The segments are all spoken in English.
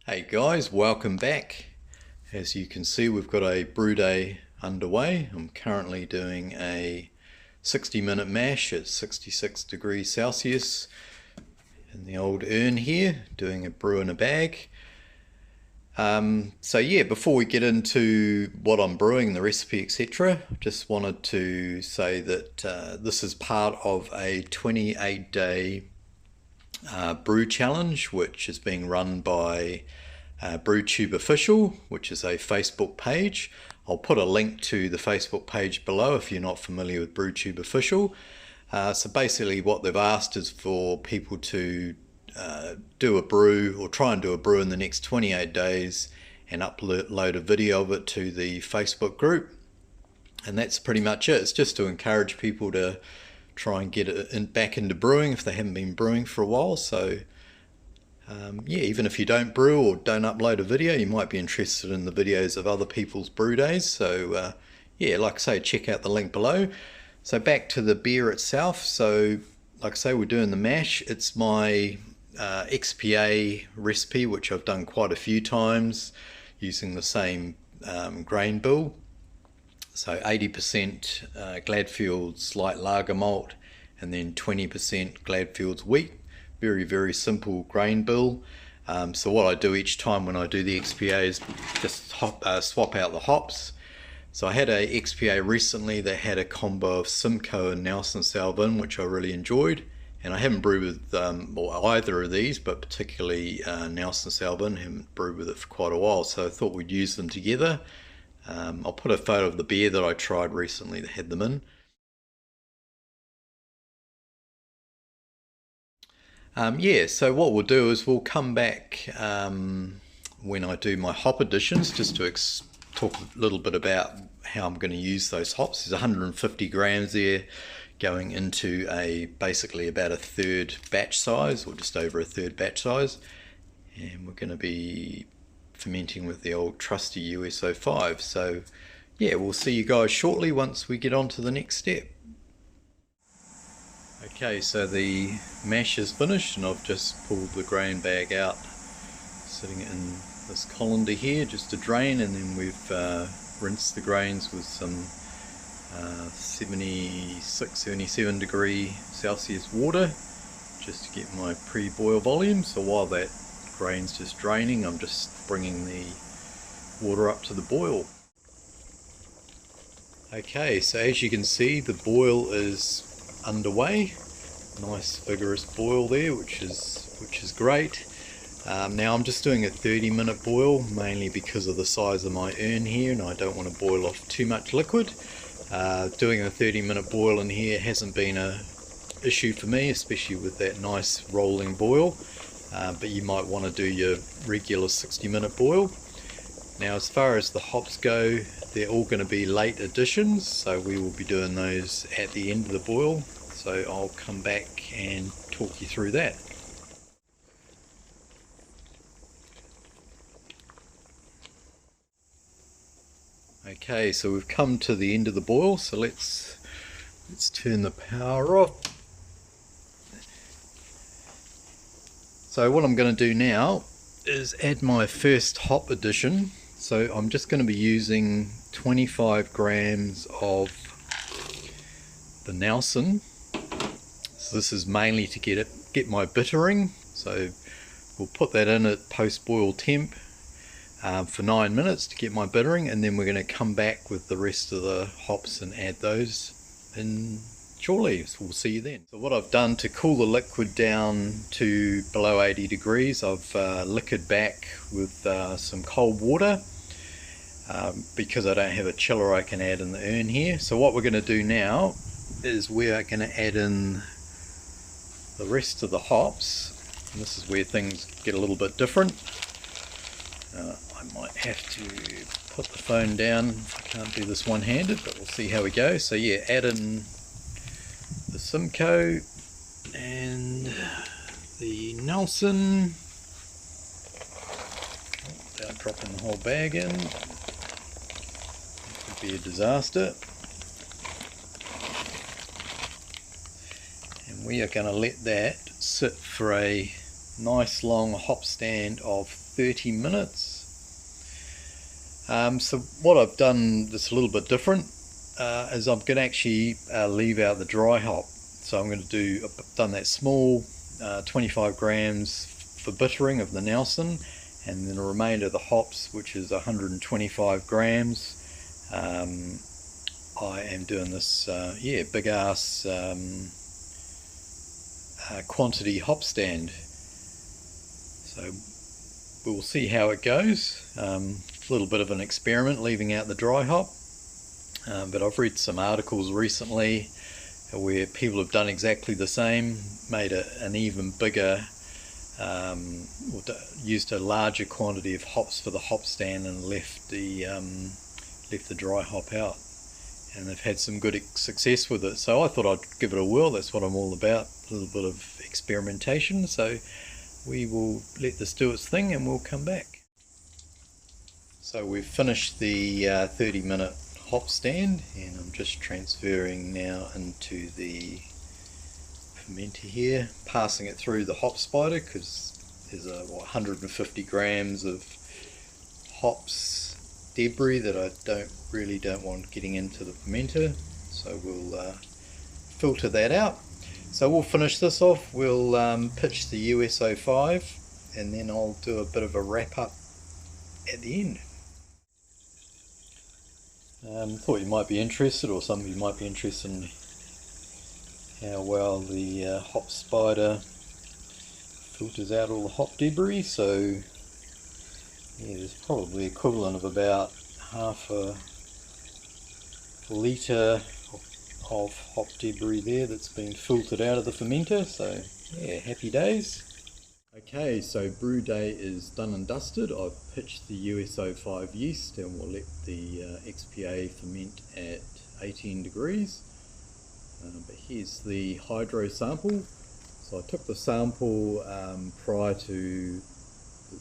Hey guys, welcome back. As you can see, we've got a brew day underway. I'm currently doing a 60-minute mash at 66 degrees Celsius in the old urn here, doing a brew in a bag. So yeah, before we get into what I'm brewing, the recipe, etc., just wanted to say that this is part of a 28-day brew challenge, which is being run by BrewTube Official, which is a Facebook page. I'll put a link to the Facebook page below if you're not familiar with BrewTube Official. So basically what they've asked is for people to do a brew, or try and do a brew in the next 28 days and upload a video of it to the Facebook group. And that's pretty much it. It's just to encourage people to try and get it back into brewing if they haven't been brewing for a while. So yeah, even if you don't brew or don't upload a video, you might be interested in the videos of other people's brew days. So yeah, like I say, check out the link below. So back to the beer itself. So like I say, we're doing the mash. It's my XPA recipe, which I've done quite a few times using the same grain bill. So 80% Gladfield's Light Lager malt and then 20% Gladfield's Wheat. Very, very simple grain bill. So what I do each time when I do the XPA is just swap out the hops. So I had a XPA recently that had a combo of Simcoe and Nelson Sauvin, which I really enjoyed. And I haven't brewed with either of these, but particularly Nelson Sauvin, haven't brewed with it for quite a while. So I thought we'd use them together. I'll put a photo of the beer that I tried recently that had them in. Yeah, so what we'll do is we'll come back when I do my hop additions, just to talk a little bit about how I'm going to use those hops. There's 150 grams there going into basically about a third batch size, or just over a third batch size. And we're going to be fermenting with the old trusty US-05. So yeah, we'll see you guys shortly once we get on to the next step. Okay, so the mash is finished and I've just pulled the grain bag out, sitting it in this colander here just to drain, and then we've rinsed the grains with some 77 degree Celsius water just to get my pre-boil volume. So while that grain's just draining, I'm just bringing the water up to the boil. Okay, so as you can see, the boil is underway. Nice vigorous boil there, which is great. Now I'm just doing a 30-minute boil, mainly because of the size of my urn here, and I don't want to boil off too much liquid. Doing a 30-minute boil in here hasn't been an issue for me, especially with that nice rolling boil. But you might want to do your regular 60-minute boil. Now as far as the hops go, they're all going to be late additions, so we will be doing those at the end of the boil. So I'll come back and talk you through that. Okay, so we've come to the end of the boil, so let's turn the power off. So what I'm going to do now is add my first hop addition. So I'm just going to be using 25 grams of the Nelson. So this is mainly to get my bittering. So we'll put that in at post-boil temp for 9 minutes to get my bittering, and then we're going to come back with the rest of the hops and add those in shortly. So we'll see you then. So what I've done to cool the liquid down to below 80 degrees, I've liquored back with some cold water. Because I don't have a chiller I can add in the urn here. So what we're going to do now is we are going to add in the rest of the hops, and this is where things get a little bit different. I might have to put the phone down if I can't do this one-handed, but we'll see how we go. So yeah, add in the Simcoe and the Nelson without dropping the whole bag in. Be a disaster. And we are going to let that sit for a nice long hop stand of 30 minutes. So what I've done that's a little bit different is I'm going to actually leave out the dry hop. So I'm going to I've done that small 25 grams for bittering of the Nelson, and then the remainder of the hops, which is 125 grams. I am doing this big ass quantity hop stand. So we'll see how it goes. A little bit of an experiment leaving out the dry hop, but I've read some articles recently where people have done exactly the same, made an even bigger, used a larger quantity of hops for the hop stand and left the dry hop out, and they've had some good success with it. So I thought I'd give it a whirl. That's what I'm all about, a little bit of experimentation. So we will let this do its thing and we'll come back. So we've finished the 30-minute hop stand, and I'm just transferring now into the fermenter here, passing it through the hop spider, because there's 150 grams of hops debris that I don't want getting into the fermenter, so we'll filter that out. So we'll finish this off. We'll pitch the US-05, and then I'll do a bit of a wrap up at the end. Thought you might be interested, or some of you might be interested in how well the hop spider filters out all the hop debris. So yeah, there's probably equivalent of about half a litre of hop debris there that's been filtered out of the fermenter. So yeah, happy days. Okay, so brew day is done and dusted. I've pitched the US-05 yeast, and we'll let the XPA ferment at 18 degrees. But here's the hydro sample. So I took the sample prior to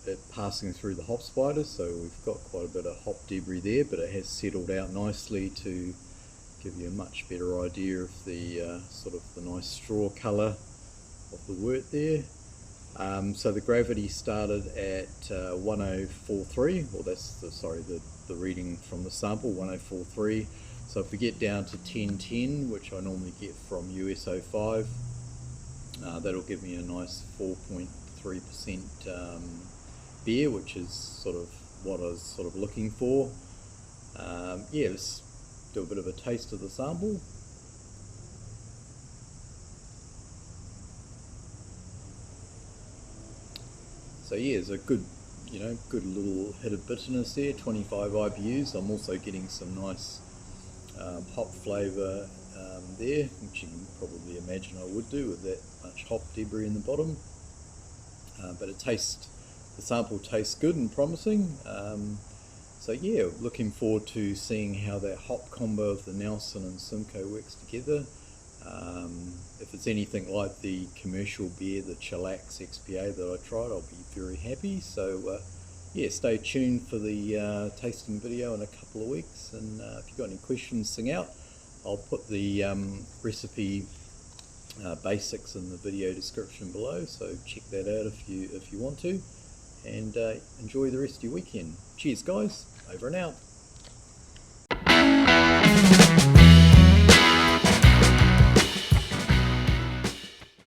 it passing through the hop spider, so we've got quite a bit of hop debris there, but it has settled out nicely to give you a much better idea of the sort of the nice straw colour of the wort there. So the gravity started at 1043, well that's the reading from the sample, 1043. So if we get down to 1010, which I normally get from US-05, that'll give me a nice 4.3% beer, which is sort of what I was sort of looking for. Yeah, let's do a bit of a taste of the sample. So yeah, there's a good little hit of bitterness there, 25 IBUs. I'm also getting some nice hop flavour there, which you can probably imagine I would do with that much hop debris in the bottom. But the sample tastes good and promising. So yeah, looking forward to seeing how that hop combo of the Nelson and Simcoe works together. If it's anything like the commercial beer, the Chillax XPA that I tried, I'll be very happy. So yeah, stay tuned for the tasting video in a couple of weeks, and if you've got any questions, sing out. I'll put the recipe basics in the video description below, so check that out if you want to, and enjoy the rest of your weekend. Cheers guys, over and out.